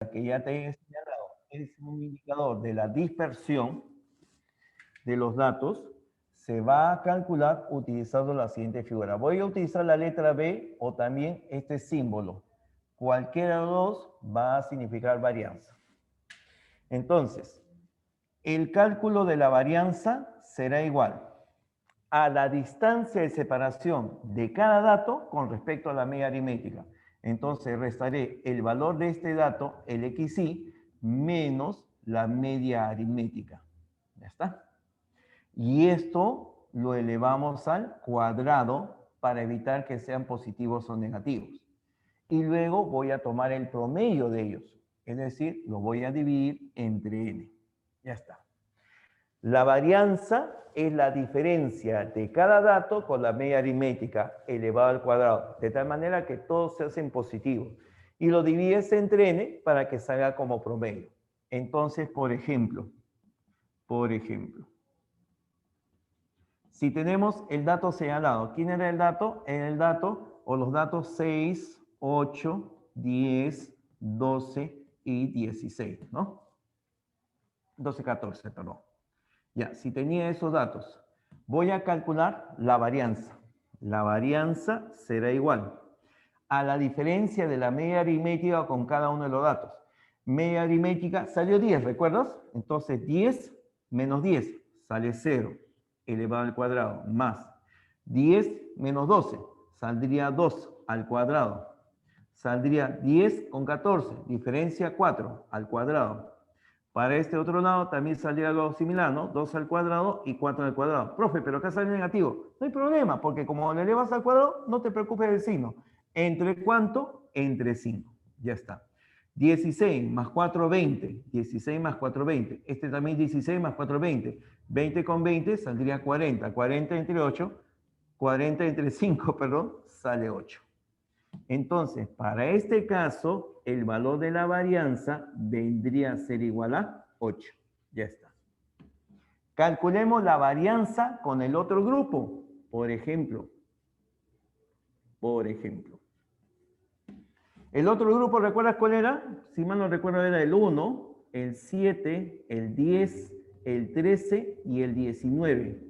que ya te he señalado es un indicador de la dispersión de los datos, se va a calcular utilizando la siguiente figura. Voy a utilizar la letra B o también este símbolo. Cualquiera de los dos va a significar varianza. Entonces, el cálculo de la varianza será igual a la distancia de separación de cada dato con respecto a la media aritmética. Entonces, restaré el valor de este dato, el XY, menos la media aritmética. ¿Ya está? Y esto lo elevamos al cuadrado para evitar que sean positivos o negativos. Y luego voy a tomar el promedio de ellos. Es decir, lo voy a dividir entre n. Ya está. La varianza es la diferencia de cada dato con la media aritmética elevado al cuadrado, de tal manera que todos se hacen positivos. Y lo divides entre n para que salga como promedio. Entonces, por ejemplo, si tenemos el dato señalado, ¿quién era el dato? Era el dato o los datos 6, 8, 10, 12 y 16, ¿no? 12, 14, perdón. Ya, si tenía esos datos, voy a calcular la varianza. La varianza será igual a la diferencia de la media aritmética con cada uno de los datos. Media aritmética salió 10, ¿recuerdas? Entonces 10 menos 10 sale 0 elevado al cuadrado más 10 menos 12 saldría 2 al cuadrado. Saldría 10 con 14, diferencia 4 al cuadrado. Para este otro lado también saldría algo similar, ¿no? 2 al cuadrado y 4 al cuadrado. Profe, pero acá sale negativo. No hay problema, porque como lo elevas al cuadrado, no te preocupes del signo. ¿Entre cuánto? Entre 5. Ya está. 16 más 4, 20. 16 más 4, 20. Este también 16 más 4, 20. 20 con 20 saldría 40. 40 entre 8, 40 entre 5, perdón, sale 8. Entonces, para este caso, el valor de la varianza vendría a ser igual a 8. Ya está. Calculemos la varianza con el otro grupo. Por ejemplo. El otro grupo, ¿recuerdas cuál era? Si mal no recuerdo, era el 1, el 7, el 10, el 13 y el 19.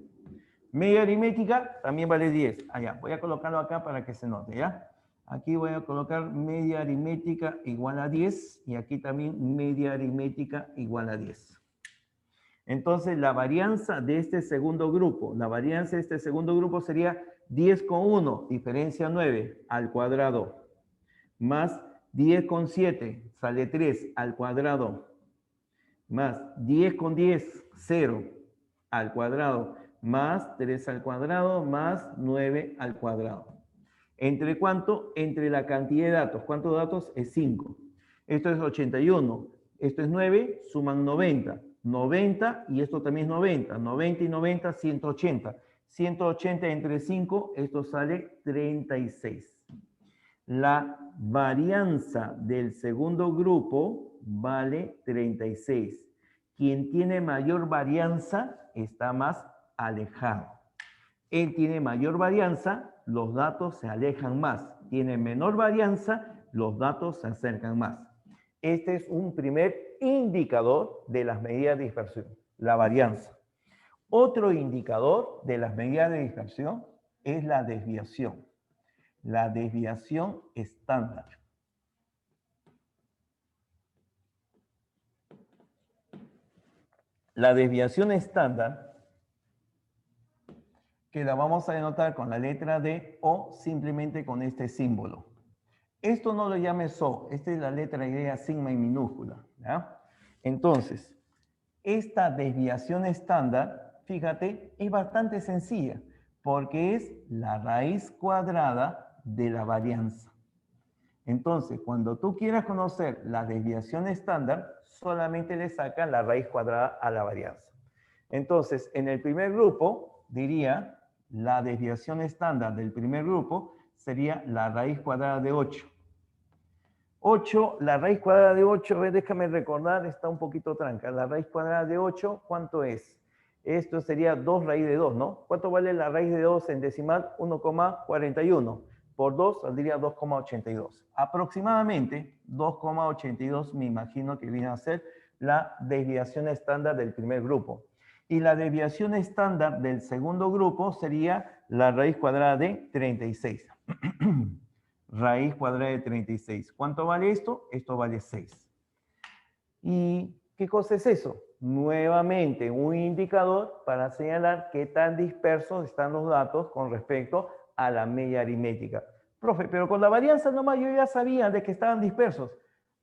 Media aritmética también vale 10. Allá, voy a colocarlo acá para que se note, ¿ya? Aquí voy a colocar media aritmética igual a 10 y aquí también media aritmética igual a 10. Entonces, la varianza de este segundo grupo, sería 10 con 1, diferencia 9, al cuadrado, más 10 con 7, sale 3, al cuadrado, más 10 con 10, 0, al cuadrado, más 3 al cuadrado, más 9 al cuadrado. ¿Entre cuánto? Entre la cantidad de datos. ¿Cuántos datos? Es 5. Esto es 81. Esto es 9, suman 90. 90 y esto también es 90. 90 y 90, 180. 180 entre 5, esto sale 36. La varianza del segundo grupo vale 36. Quien tiene mayor varianza está más alejado. Él tiene mayor varianza, los datos se alejan más. Tiene menor varianza, los datos se acercan más. Este es un primer indicador de las medidas de dispersión, la varianza. Otro indicador de las medidas de dispersión es la desviación. La desviación estándar. La desviación estándar, que la vamos a denotar con la letra D o simplemente con este símbolo. Esto no lo llame SO, esta es la letra griega sigma en minúscula, ¿ya? Entonces, esta desviación estándar, fíjate, es bastante sencilla, porque es la raíz cuadrada de la varianza. Entonces, cuando tú quieras conocer la desviación estándar, solamente le sacas la raíz cuadrada a la varianza. Entonces, en el primer grupo, diría, la desviación estándar del primer grupo sería la raíz cuadrada de 8. 8, la raíz cuadrada de 8, déjame recordar, está un poquito tranca. La raíz cuadrada de 8, ¿cuánto es? Esto sería 2 raíz de 2, ¿no? ¿Cuánto vale la raíz de 2 en decimal? 1,41. por 2 saldría 2,82. Aproximadamente 2,82 me imagino que viene a ser la desviación estándar del primer grupo. Y la desviación estándar del segundo grupo sería la raíz cuadrada de 36. Raíz cuadrada de 36. ¿Cuánto vale esto? Esto vale 6. ¿Y qué cosa es eso? Nuevamente, un indicador para señalar qué tan dispersos están los datos con respecto a la media aritmética. Profe, pero con la varianza nomás yo ya sabía de que estaban dispersos.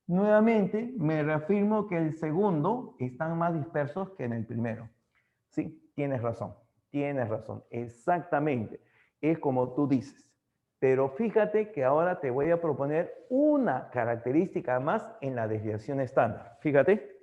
Nuevamente, me reafirmo que el segundo están más dispersos que en el primero. Sí, tienes razón, exactamente. Es como tú dices. Pero fíjate que ahora te voy a proponer una característica más en la desviación estándar. Fíjate.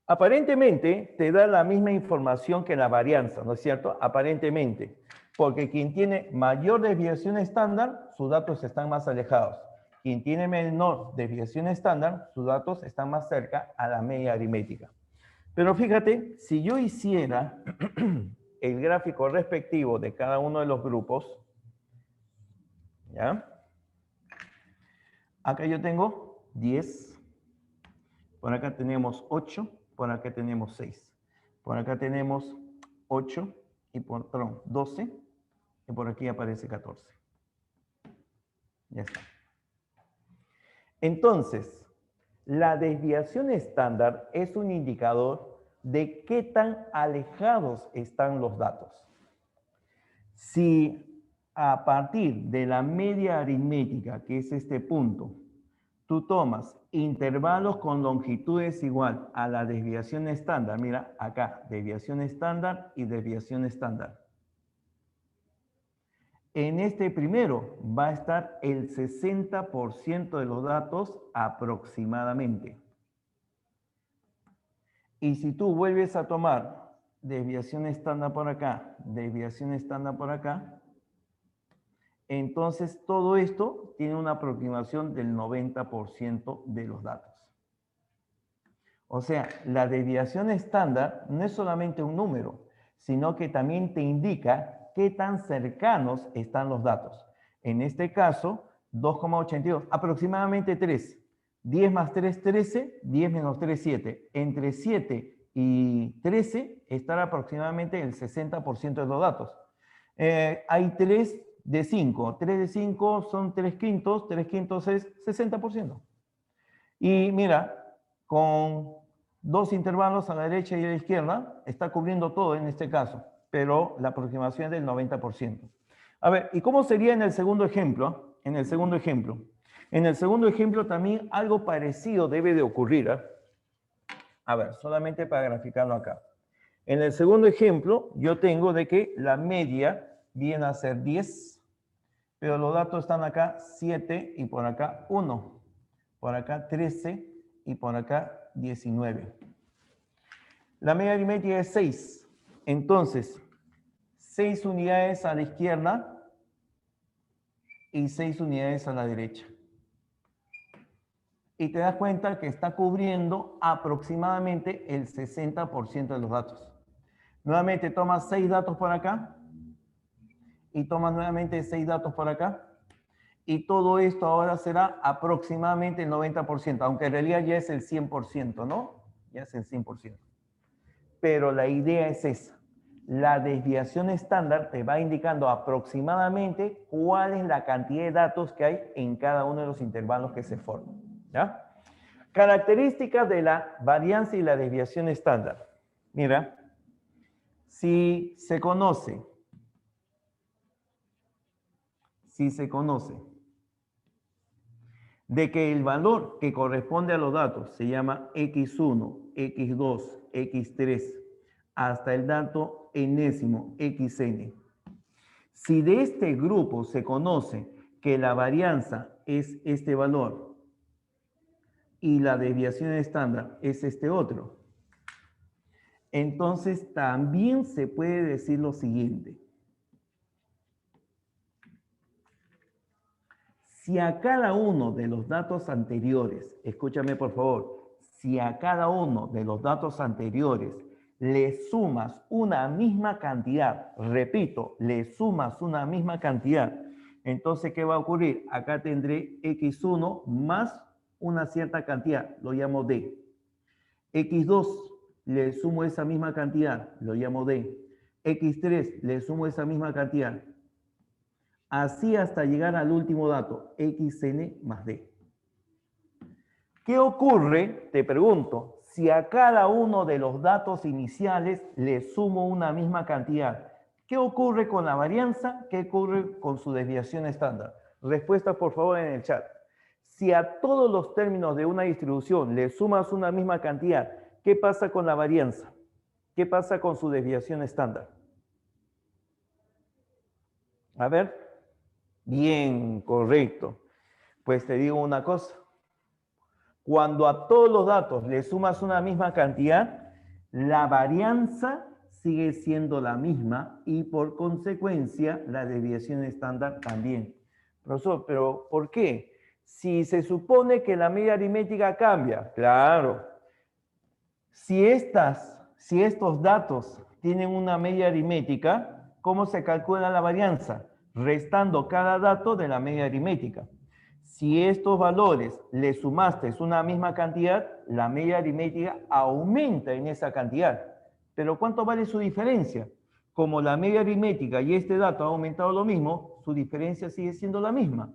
Aparentemente te da la misma información que la varianza, ¿no es cierto? Aparentemente. Porque quien tiene mayor desviación estándar, sus datos están más alejados. Quien tiene menor desviación estándar, sus datos están más cerca a la media aritmética. Pero fíjate, si yo hiciera el gráfico respectivo de cada uno de los grupos, ¿ya? Acá yo tengo 10, por acá tenemos 8, por acá tenemos 6, por acá tenemos 8, perdón, 12, y por aquí aparece 14. Ya está. Entonces, la desviación estándar es un indicador de qué tan alejados están los datos. Si a partir de la media aritmética, que es este punto, tú tomas intervalos con longitudes igual a la desviación estándar, mira acá, desviación estándar y desviación estándar. En este primero va a estar el 60% de los datos aproximadamente. Y si tú vuelves a tomar desviación estándar por acá, desviación estándar por acá, entonces todo esto tiene una aproximación del 90% de los datos. O sea, la desviación estándar no es solamente un número, sino que también te indica qué tan cercanos están los datos. En este caso, 2,82, aproximadamente 3. 10 más 3, 13, 10 menos 3, 7. Entre 7 y 13 estará aproximadamente el 60% de los datos. Hay 3 de 5. 3 de 5 son 3 quintos, 3 quintos es 60%. Y mira, con 2 intervalos a la derecha y a la izquierda, está cubriendo todo en este caso, pero la aproximación es del 90%. A ver, ¿y cómo sería en el segundo ejemplo? En el segundo ejemplo también algo parecido debe de ocurrir. A ver, solamente para graficarlo acá. En el segundo ejemplo, yo tengo de que la media viene a ser 10, pero los datos están acá 7 y por acá 1, por acá 13 y por acá 19. La media aritmética es 6. Entonces, 6 unidades a la izquierda y 6 unidades a la derecha. Y te das cuenta que está cubriendo aproximadamente el 60% de los datos. Nuevamente tomas 6 datos por acá y tomas nuevamente 6 datos por acá. Y todo esto ahora será aproximadamente el 90%, aunque en realidad ya es el 100%, ¿no? Ya es el 100%. Pero la idea es esa. La desviación estándar te va indicando aproximadamente cuál es la cantidad de datos que hay en cada uno de los intervalos que se forman. ¿Ya? Características de la varianza y la desviación estándar. Mira, si se conoce de que el valor que corresponde a los datos se llama x1, x2, x3, hasta el dato enésimo, xn. Si de este grupo se conoce que la varianza es este valor y la desviación estándar es este otro, entonces también se puede decir lo siguiente. Si a cada uno de los datos anteriores, escúchame por favor, si a cada uno de los datos anteriores le sumas una misma cantidad, repito, le sumas una misma cantidad, entonces, ¿qué va a ocurrir? Acá tendré x1 más una cierta cantidad, lo llamo d. x2 le sumo esa misma cantidad, lo llamo d. x3 le sumo esa misma cantidad. Así hasta llegar al último dato, xn más d. ¿Qué ocurre? Te pregunto, si a cada uno de los datos iniciales le sumo una misma cantidad. ¿Qué ocurre con la varianza? ¿Qué ocurre con su desviación estándar? Respuesta, por favor, en el chat. Si a todos los términos de una distribución le sumas una misma cantidad, ¿qué pasa con la varianza? ¿Qué pasa con su desviación estándar? A ver. Bien, correcto. Pues te digo una cosa. Cuando a todos los datos le sumas una misma cantidad, la varianza sigue siendo la misma y por consecuencia la desviación estándar también. Profesor, ¿pero por qué? Si se supone que la media aritmética cambia, claro. Si estos datos tienen una media aritmética, ¿cómo se calcula la varianza? Restando cada dato de la media aritmética. Si estos valores le sumaste una misma cantidad, la media aritmética aumenta en esa cantidad. ¿Pero cuánto vale su diferencia? Como la media aritmética y este dato ha aumentado lo mismo, su diferencia sigue siendo la misma.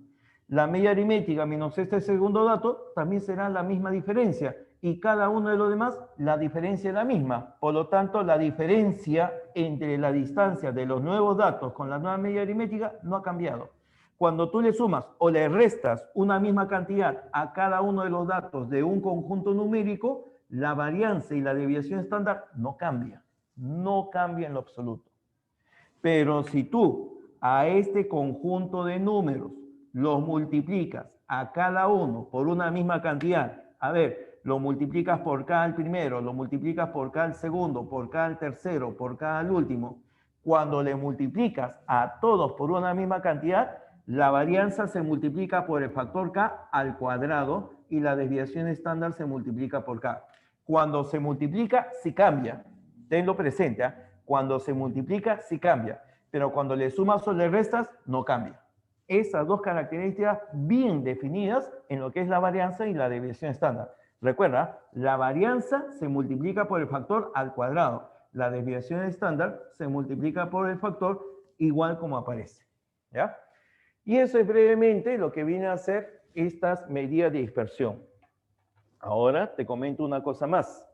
La media aritmética menos este segundo dato también será la misma diferencia. Y cada uno de los demás, la diferencia es la misma. Por lo tanto, la diferencia entre la distancia de los nuevos datos con la nueva media aritmética no ha cambiado. Cuando tú le sumas o le restas una misma cantidad a cada uno de los datos de un conjunto numérico, la varianza y la desviación estándar no cambia. No cambia en lo absoluto. Pero si tú a este conjunto de números los multiplicas a cada uno por una misma cantidad, a ver, lo multiplicas por cada el primero, lo multiplicas por cada el segundo, por cada el tercero, por cada el último, cuando le multiplicas a todos por una misma cantidad, la varianza se multiplica por el factor k al cuadrado y la desviación estándar se multiplica por k. Cuando se multiplica, sí cambia. Tenlo presente, ¿eh? Cuando se multiplica, sí cambia. Pero cuando le sumas o le restas, no cambia. Esas dos características bien definidas en lo que es la varianza y la desviación estándar. Recuerda, la varianza se multiplica por el factor al cuadrado. La desviación estándar se multiplica por el factor igual como aparece. ¿Ya? Y eso es brevemente lo que viene a ser estas medidas de dispersión. Ahora te comento una cosa más.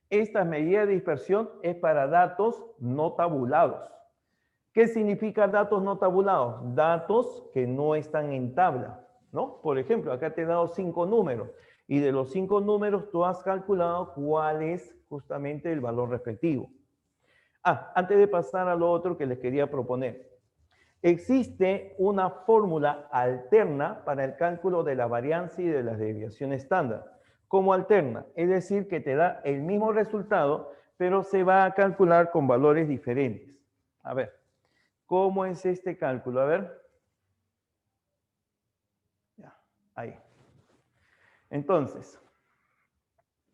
Esta medida de dispersión es para datos no tabulados. ¿Qué significa datos no tabulados? Datos que no están en tabla, ¿no? Por ejemplo, acá te he dado 5 números y de los 5 números tú has calculado cuál es justamente el valor respectivo. Antes de pasar a lo otro que les quería proponer. Existe una fórmula alterna para el cálculo de la varianza y de la desviación estándar. ¿Cómo alterna? Es decir, que te da el mismo resultado, pero se va a calcular con valores diferentes. A ver, ¿cómo es este cálculo? A ver. Ya, ahí. Entonces,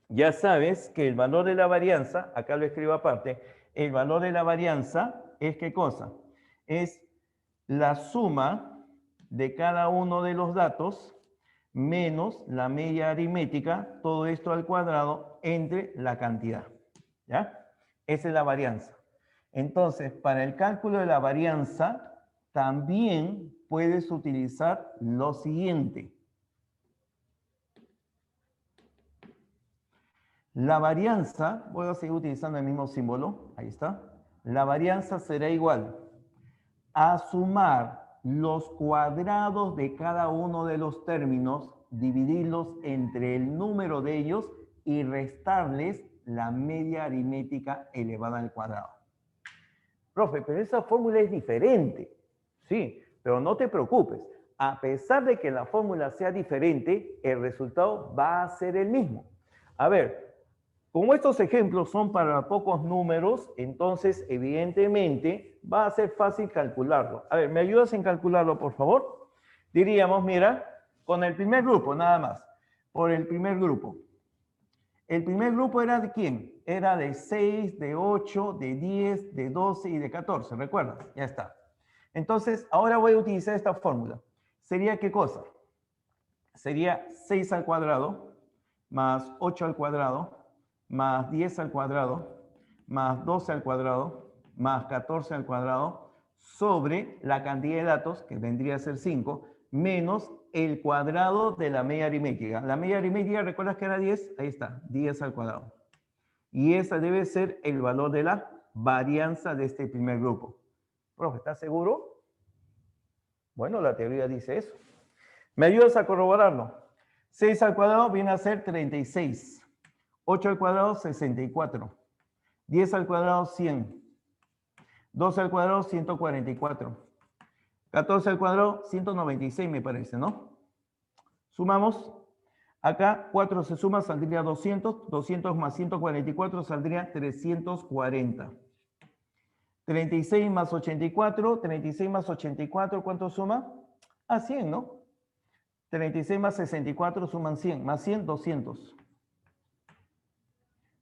ya sabes que el valor de la varianza, acá lo escribo aparte, el valor de la varianza es ¿qué cosa? Es la suma de cada uno de los datos menos la media aritmética, todo esto al cuadrado, entre la cantidad. ¿Ya? Esa es la varianza. Entonces, para el cálculo de la varianza, también puedes utilizar lo siguiente. La varianza, voy a seguir utilizando el mismo símbolo, ahí está. La varianza será igual a sumar los cuadrados de cada uno de los términos, dividirlos entre el número de ellos y restarles la media aritmética elevada al cuadrado. Profe, pero esa fórmula es diferente. Sí, pero no te preocupes. A pesar de que la fórmula sea diferente, el resultado va a ser el mismo. A ver, como estos ejemplos son para pocos números, entonces evidentemente va a ser fácil calcularlo. A ver, ¿me ayudas en calcularlo, por favor? Diríamos, mira, con el primer grupo nada más. Por el primer grupo. El primer grupo era de quién? Era de 6, de 8, de 10, de 12 y de 14. ¿Recuerdas? Ya está. Entonces, ahora voy a utilizar esta fórmula. ¿Sería qué cosa? Sería 6 al cuadrado, más 8 al cuadrado, más 10 al cuadrado, más 12 al cuadrado, más 14 al cuadrado, sobre la cantidad de datos, que vendría a ser 5, menos el cuadrado de la media aritmética. La media aritmética, ¿recuerdas que era 10? Ahí está, 10 al cuadrado. Y esa debe ser el valor de la varianza de este primer grupo. Profe, ¿estás seguro? Bueno, la teoría dice eso. ¿Me ayudas a corroborarlo? 6 al cuadrado viene a ser 36. 8 al cuadrado, 64. 10 al cuadrado, 100. 12 al cuadrado, 144. 14 al cuadrado, 196 me parece, ¿no? Sumamos. Acá 4 se suma, saldría 200. 200 más 144 saldría 340. 36 más 84. 36 más 84, ¿cuánto suma? Ah, 100, ¿no? 36 más 64 suman 100. Más 100, 200.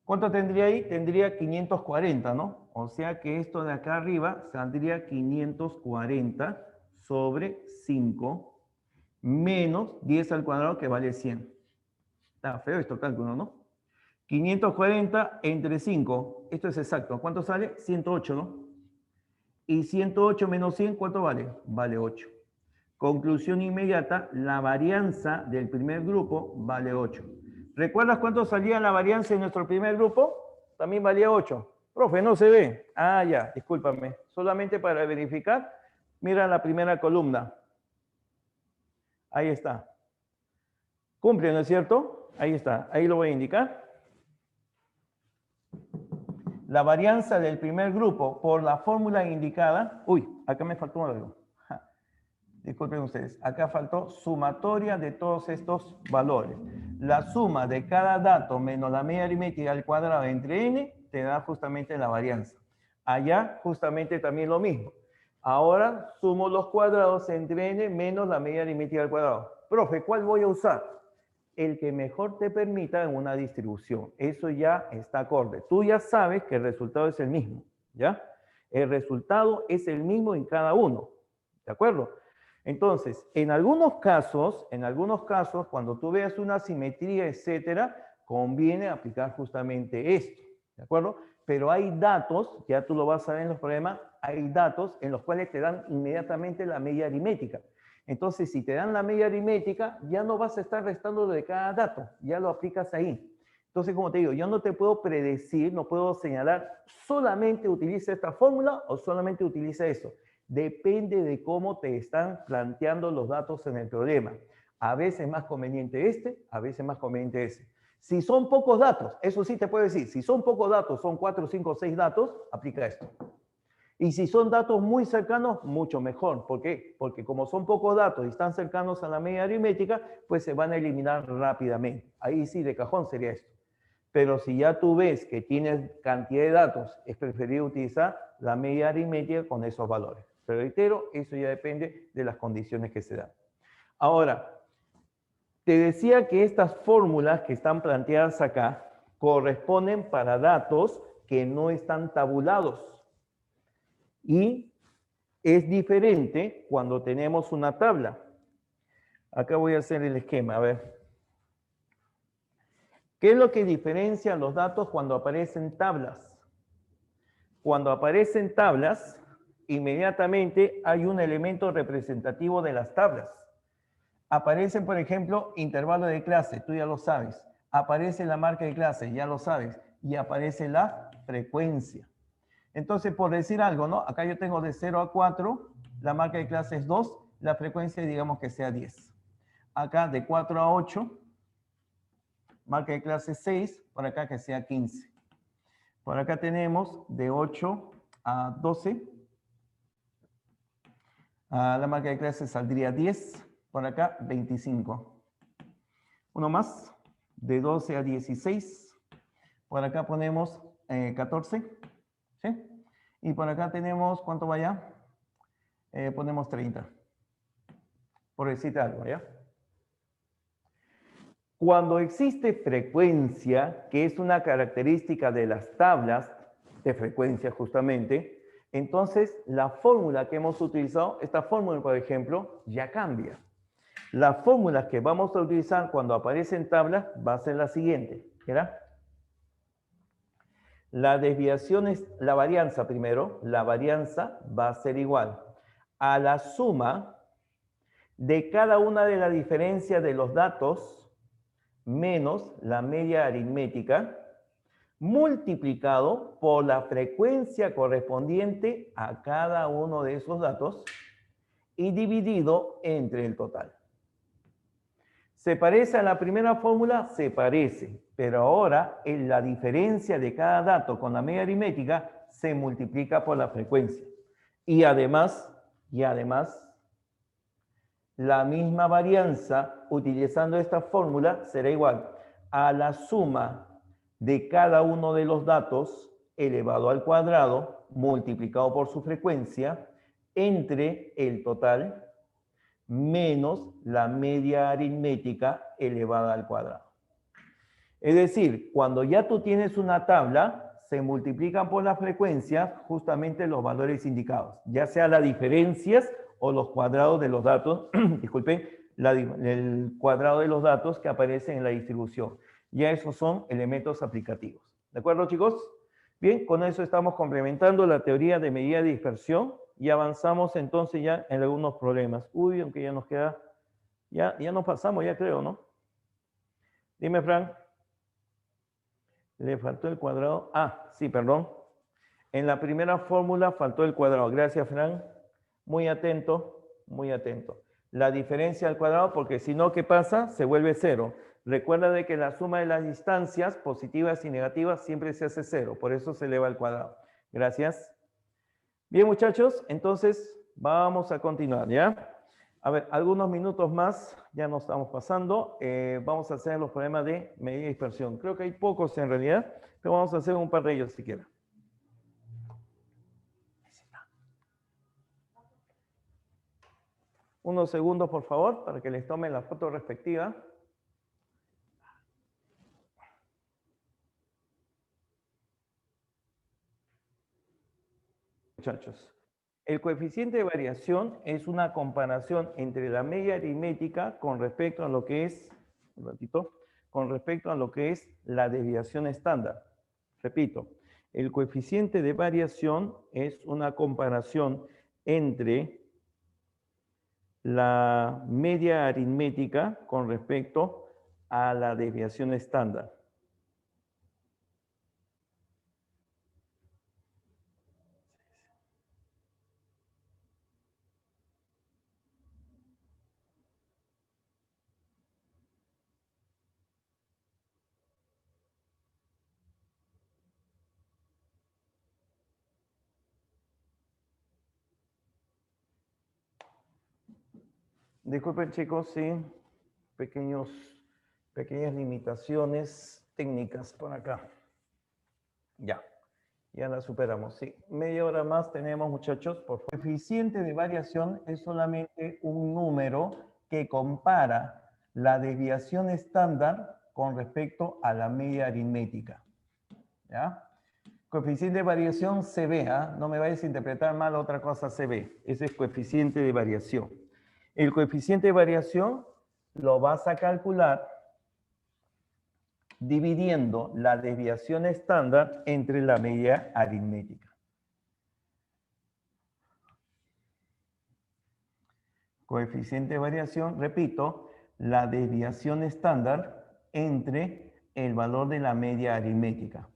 ¿Cuánto tendría ahí? Tendría 540, ¿no? O sea que esto de acá arriba saldría 540 sobre 5 menos 10 al cuadrado que vale 100. Está feo este cálculo, ¿no? 540 entre 5, esto es exacto. ¿Cuánto sale? 108, ¿no? Y 108 menos 100, ¿cuánto vale? Vale 8. Conclusión inmediata, la varianza del primer grupo vale 8. ¿Recuerdas cuánto salía la varianza en nuestro primer grupo? También valía 8. Profe, no se ve. Ah, ya, discúlpame. Solamente para verificar, mira la primera columna. Ahí está. Cumple, ¿no es cierto? Ahí está. Ahí lo voy a indicar. La varianza del primer grupo por la fórmula indicada. Uy, acá me faltó algo. Disculpen ustedes, acá faltó sumatoria de todos estos valores. La suma de cada dato menos la media aritmética al cuadrado entre n te da justamente la varianza. Allá justamente también lo mismo. Ahora sumo los cuadrados entre n menos la media aritmética al cuadrado. Profe, ¿cuál voy a usar? El que mejor te permita en una distribución. Eso ya está acorde. Tú ya sabes que el resultado es el mismo, ¿ya? El resultado es el mismo en cada uno, ¿de acuerdo? Entonces, en algunos casos, cuando tú veas una simetría, etcétera, conviene aplicar justamente esto, ¿de acuerdo? Pero hay datos, ya tú lo vas a ver en los problemas, hay datos en los cuales te dan inmediatamente la media aritmética. Entonces, si te dan la media aritmética, ya no vas a estar restando de cada dato, ya lo aplicas ahí. Entonces, como te digo, yo no te puedo predecir, no puedo señalar, solamente utiliza esta fórmula o solamente utiliza eso. Depende de cómo te están planteando los datos en el problema. A veces más conveniente este, a veces más conveniente ese. Si son pocos datos, eso sí te puedo decir, si son pocos datos, son 4, 5, 6 datos, aplica esto. Y si son datos muy cercanos, mucho mejor. ¿Por qué? Porque como son pocos datos y están cercanos a la media aritmética, pues se van a eliminar rápidamente. Ahí sí, de cajón sería esto. Pero si ya tú ves que tienes cantidad de datos, es preferible utilizar la media aritmética con esos valores. Pero reitero, eso ya depende de las condiciones que se dan. Ahora, te decía que estas fórmulas que están planteadas acá corresponden para datos que no están tabulados. Y es diferente cuando tenemos una tabla. Acá voy a hacer el esquema, a ver. ¿Qué es lo que diferencia los datos cuando aparecen tablas? Cuando aparecen tablas, inmediatamente hay un elemento representativo de las tablas. Aparecen, por ejemplo, intervalo de clase, tú ya lo sabes. Aparece la marca de clase, ya lo sabes. Y aparece la frecuencia. Entonces, por decir algo, ¿no? Acá yo tengo de 0 a 4, la marca de clase es 2, la frecuencia digamos que sea 10. Acá de 4 a 8, marca de clase 6, por acá que sea 15. Por acá tenemos de 8 a 12, la marca de clase saldría 10, por acá 25. Uno más, de 12 a 16, por acá ponemos 14, ¿sí? Y por acá tenemos, ¿cuánto vaya? Ponemos 30, por decirte algo, ¿ya? Cuando existe frecuencia, que es una característica de las tablas de frecuencia justamente, entonces la fórmula que hemos utilizado, esta fórmula por ejemplo, ya cambia. La fórmula que vamos a utilizar cuando aparece en tablas va a ser la siguiente, ¿verdad? La desviación es la varianza primero, la varianza va a ser igual a la suma de cada una de las diferencias de los datos menos la media aritmética multiplicado por la frecuencia correspondiente a cada uno de esos datos y dividido entre el total. ¿Se parece a la primera fórmula? Se parece, pero ahora en la diferencia de cada dato con la media aritmética se multiplica por la frecuencia. Y además, la misma varianza utilizando esta fórmula será igual a la suma de cada uno de los datos elevado al cuadrado multiplicado por su frecuencia entre el total menos la media aritmética elevada al cuadrado. Es decir, cuando ya tú tienes una tabla, se multiplican por las frecuencias justamente los valores indicados, ya sea las diferencias o los cuadrados de los datos, disculpen, el cuadrado de los datos que aparecen en la distribución. Ya esos son elementos aplicativos. ¿De acuerdo, chicos? Bien, con eso estamos complementando la teoría de medida de dispersión y avanzamos entonces ya en algunos problemas. Uy, aunque ya nos queda, ya nos pasamos, ya creo, ¿no? Dime, Frank. Le faltó el cuadrado. Ah, sí, perdón. En la primera fórmula faltó el cuadrado. Gracias, Frank. Muy atento, muy atento. La diferencia al cuadrado, porque si no, ¿qué pasa? Se vuelve cero. Recuerda de que la suma de las distancias positivas y negativas siempre se hace cero. Por eso se eleva al cuadrado. Gracias. Bien, muchachos, entonces vamos a continuar, ¿ya? A ver, algunos minutos más, ya nos estamos pasando. Vamos a hacer los problemas de medida de dispersión. Creo que hay pocos en realidad, pero vamos a hacer un par de ellos siquiera. Unos segundos, por favor, para que les tomen la foto respectiva. Muchachos, el coeficiente de variación es una comparación entre la media aritmética con respecto a lo que es, un ratito, con respecto a lo que es la desviación estándar. Repito, el coeficiente de variación es una comparación entre la media aritmética con respecto a la desviación estándar. Disculpen, chicos, sí, pequeñas limitaciones técnicas por acá. Ya la superamos, sí. Media hora más tenemos, muchachos. Por favor. El coeficiente de variación es solamente un número que compara la desviación estándar con respecto a la media aritmética. ¿Ya? Coeficiente de variación CB, ¿eh? No me vayas a interpretar mal otra cosa CB. Ese es coeficiente de variación. El coeficiente de variación lo vas a calcular dividiendo la desviación estándar entre la media aritmética. Coeficiente de variación, repito, la desviación estándar entre el valor de la media aritmética.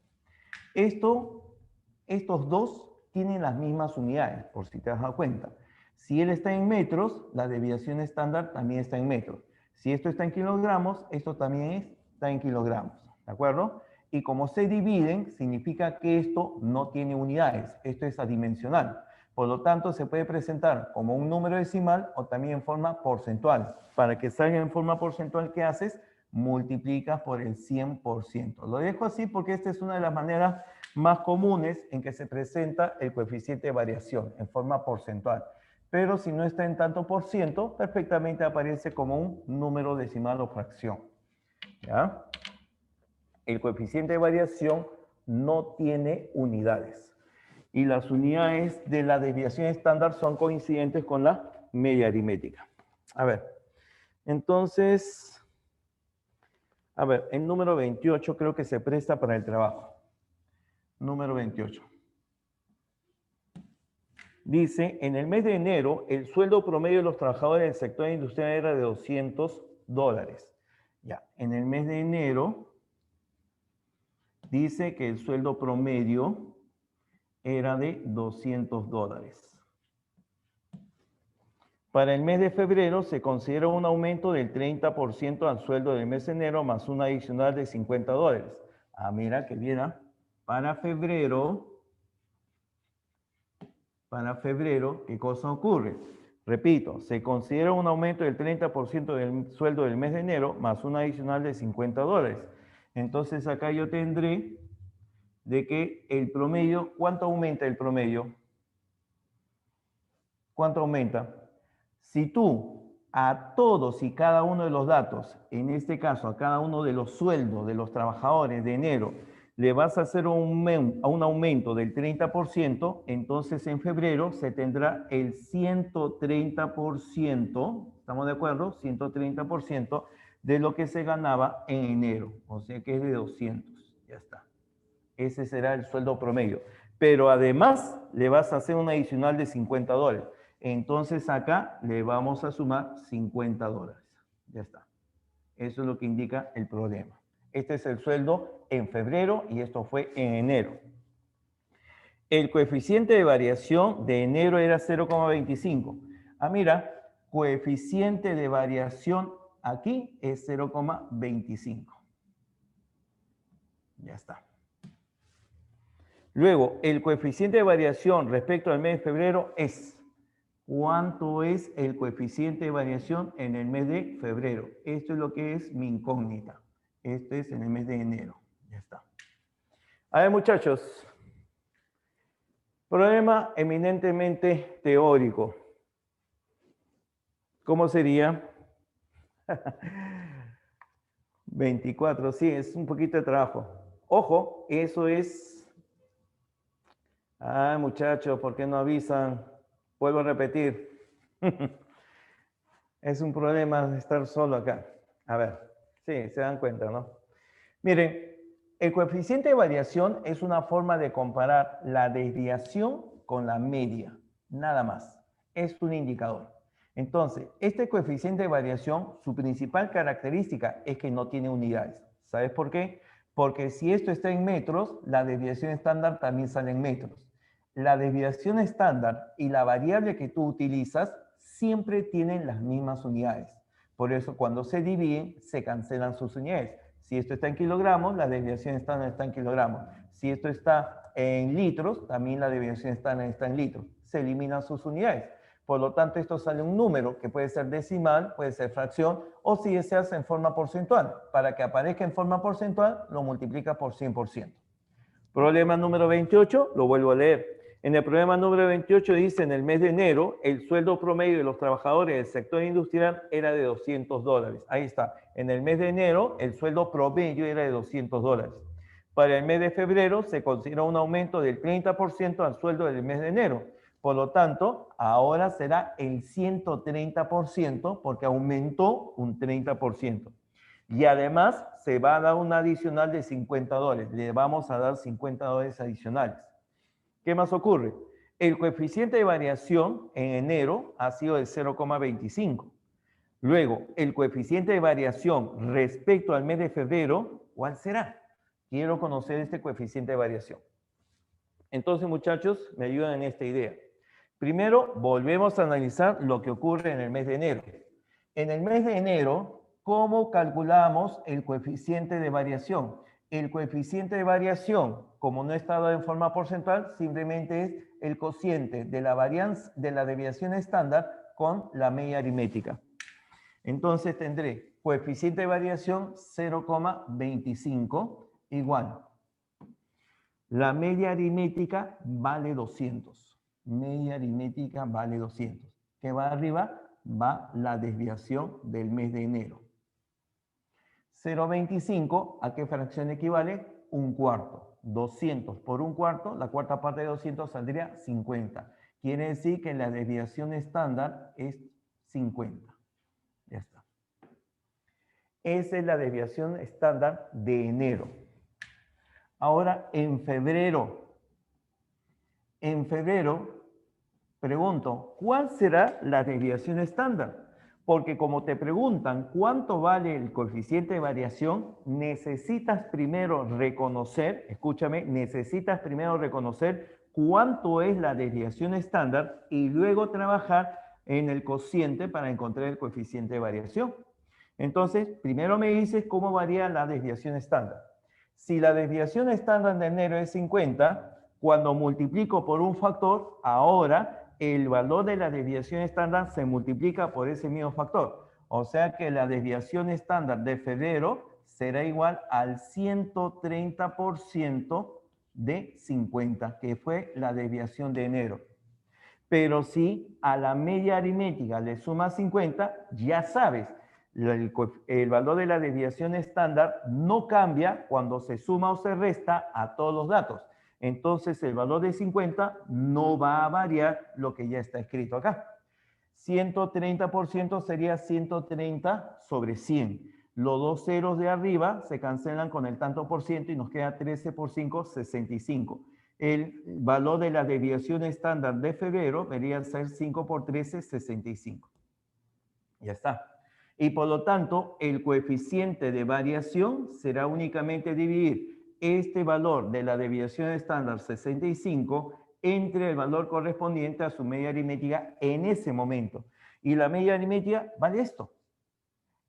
Estos dos tienen las mismas unidades, por si te has dado cuenta. Si él está en metros, la desviación estándar también está en metros. Si esto está en kilogramos, esto también está en kilogramos. ¿De acuerdo? Y como se dividen, significa que esto no tiene unidades. Esto es adimensional. Por lo tanto, se puede presentar como un número decimal o también en forma porcentual. Para que salga en forma porcentual, ¿qué haces? Multiplicas por el 100%. Lo dejo así porque esta es una de las maneras más comunes en que se presenta el coeficiente de variación en forma porcentual. Pero si no está en tanto por ciento, perfectamente aparece como un número decimal o fracción. ¿Ya? El coeficiente de variación no tiene unidades. Y las unidades de la desviación estándar son coincidentes con la media aritmética. A ver, entonces, a ver, el número 28 creo que se presta para el trabajo. Número 28. Dice, en el mes de enero, el sueldo promedio de los trabajadores del sector industrial era de $200. Ya, en el mes de enero, dice que el sueldo promedio era de $200. Para el mes de febrero se considera un aumento del 30% al sueldo del mes de enero más un adicional de $50. Ah, mira que bien, ¿ah? Para febrero, ¿qué cosa ocurre? Repito, se considera un aumento del 30% del sueldo del mes de enero más un adicional de $50. Entonces acá yo tendré de que el promedio, ¿cuánto aumenta el promedio? ¿Cuánto aumenta? Si tú a todos y cada uno de los datos, en este caso a cada uno de los sueldos de los trabajadores de enero, le vas a hacer un aumento del 30%, entonces en febrero se tendrá el 130%, ¿estamos de acuerdo? 130% de lo que se ganaba en enero, o sea que es de 200, ya está. Ese será el sueldo promedio. Pero además le vas a hacer un adicional de $50. Entonces acá le vamos a sumar $50. Ya está. Eso es lo que indica el problema. Este es el sueldo en febrero y esto fue en enero. El coeficiente de variación de enero era 0,25. Ah, mira, coeficiente de variación aquí es 0,25. Ya está. Luego, el coeficiente de variación respecto al mes de febrero es, ¿cuánto es el coeficiente de variación en el mes de febrero? Esto es lo que es mi incógnita. Este es en el mes de enero. Ya está. A ver, muchachos. Problema eminentemente teórico. ¿Cómo sería? 24, sí, es un poquito de trabajo. Ojo, eso es... Ah, muchachos, ¿por qué no avisan? Vuelvo a repetir. Es un problema de estar solo acá. A ver, sí, se dan cuenta, ¿no? Miren, el coeficiente de variación es una forma de comparar la desviación con la media, nada más. Es un indicador. Entonces, este coeficiente de variación, su principal característica es que no tiene unidades. ¿Sabes por qué? Porque si esto está en metros, la desviación estándar también sale en metros. La desviación estándar y la variable que tú utilizas siempre tienen las mismas unidades. Por eso, cuando se dividen, se cancelan sus unidades. Si esto está en kilogramos, la desviación estándar está en kilogramos. Si esto está en litros, también la desviación estándar está en litros. Se eliminan sus unidades. Por lo tanto, esto sale un número que puede ser decimal, puede ser fracción, o si deseas en forma porcentual. Para que aparezca en forma porcentual, lo multiplica por 100%. Problema número 28, lo vuelvo a leer. En el problema número 28 dice, en el mes de enero, el sueldo promedio de los trabajadores del sector industrial era de $200. Ahí está. En el mes de enero, el sueldo promedio era de $200. Para el mes de febrero, se considera un aumento del 30% al sueldo del mes de enero. Por lo tanto, ahora será el 130% porque aumentó un 30%. Y además se va a dar un adicional de $50. Le vamos a dar $50 adicionales. ¿Qué más ocurre? El coeficiente de variación en enero ha sido de 0,25. Luego, el coeficiente de variación respecto al mes de febrero, ¿cuál será? Quiero conocer este coeficiente de variación. Entonces, muchachos, me ayudan en esta idea. Primero, volvemos a analizar lo que ocurre en el mes de enero. En el mes de enero, ¿cómo calculamos el coeficiente de variación? El coeficiente de variación, como no está dado en forma porcentual, simplemente es el cociente de la varianza de la desviación estándar con la media aritmética. Entonces tendré coeficiente de variación 0,25 igual. La media aritmética vale 200. Media aritmética vale 200. ¿Qué va arriba? Va la desviación del mes de enero. 0,25, ¿a qué fracción equivale? Un cuarto. 200 por un cuarto, la cuarta parte de 200 saldría 50. Quiere decir que la desviación estándar es 50. Ya está. Esa es la desviación estándar de enero. Ahora, en febrero, pregunto, ¿cuál será la desviación estándar? Porque como te preguntan cuánto vale el coeficiente de variación, necesitas primero reconocer, escúchame, necesitas primero reconocer cuánto es la desviación estándar y luego trabajar en el cociente para encontrar el coeficiente de variación. Entonces, primero me dices cómo varía la desviación estándar. Si la desviación estándar de enero es 50, cuando multiplico por un factor, ahora el valor de la desviación estándar se multiplica por ese mismo factor. O sea que la desviación estándar de febrero será igual al 130% de 50, que fue la desviación de enero. Pero si a la media aritmética le sumas 50, ya sabes, el valor de la desviación estándar no cambia cuando se suma o se resta a todos los datos. Entonces el valor de 50 no va a variar lo que ya está escrito acá. 130% sería 130 sobre 100. Los dos ceros de arriba se cancelan con el tanto por ciento y nos queda 13 por 5, 65. El valor de la desviación estándar de febrero debería ser 5 por 13, 65. Ya está. Y por lo tanto, el coeficiente de variación será únicamente dividir este valor de la desviación estándar 65 entre el valor correspondiente a su media aritmética en ese momento. Y la media aritmética vale esto.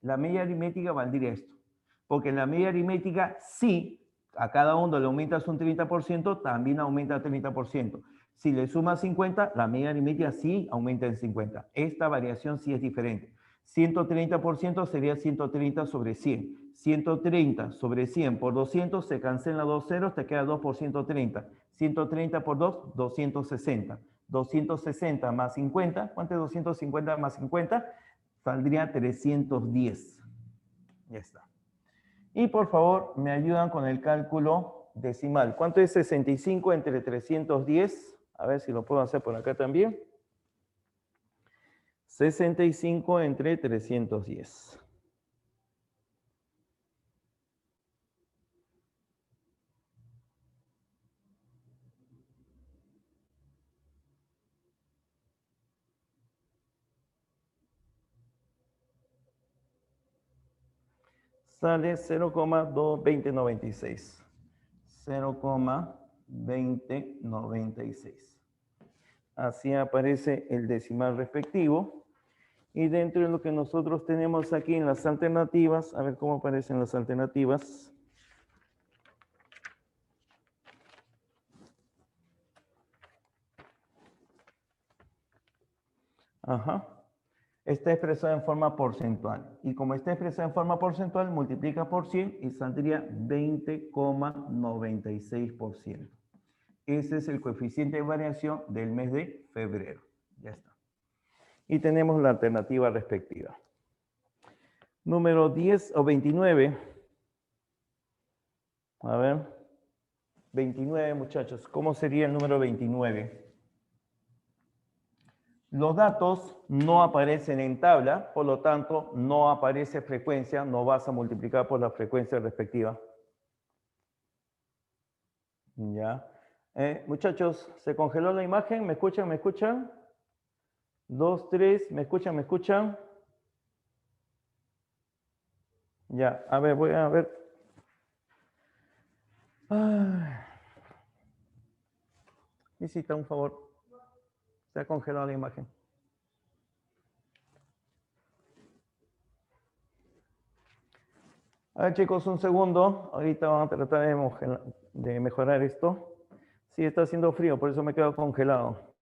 La media aritmética valdría esto. Porque en la media aritmética, sí, a cada uno le aumentas un 30%, también aumenta 30%. Si le sumas 50, la media aritmética sí aumenta en 50. Esta variación sí es diferente. 130% sería 130 sobre 100. 130 sobre 100 por 200 se cancelan dos ceros, te queda 2 por 130. 130 por 2, 260. 260 más 50, ¿cuánto es 250 más 50? Saldría 310. Ya está. Y por favor, me ayudan con el cálculo decimal. ¿Cuánto es 65 entre 310? A ver si lo puedo hacer por acá también. 65 entre 310. Sale 0,2096. 0,2096. Así aparece el decimal respectivo. Y dentro de lo que nosotros tenemos aquí en las alternativas, a ver cómo aparecen las alternativas. Ajá. Está expresado en forma porcentual. Y como está expresado en forma porcentual, multiplica por 100 y saldría 20,96%. Ese es el coeficiente de variación del mes de febrero. Ya está. Y tenemos la alternativa respectiva. Número 10 o 29. A ver. 29, muchachos. ¿Cómo sería el número 29? Los datos no aparecen en tabla, por lo tanto, no aparece frecuencia, no vas a multiplicar por la frecuencia respectiva. Ya. Muchachos, ¿se congeló la imagen? ¿Me escuchan? ¿Me escuchan? 2, 3, ¿me escuchan? ¿Me escuchan? Ya, a ver, voy a ver. Necesita un favor. Se ha congelado la imagen. A ver, chicos, un segundo. Ahorita vamos a tratar de mejorar esto. Sí, está haciendo frío, por eso me quedo congelado.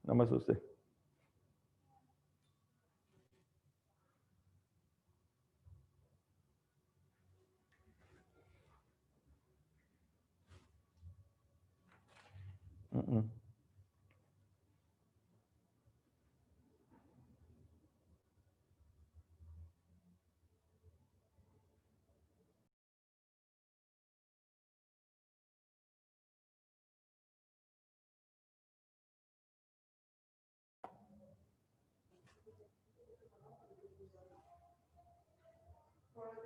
No me asuste. Mm.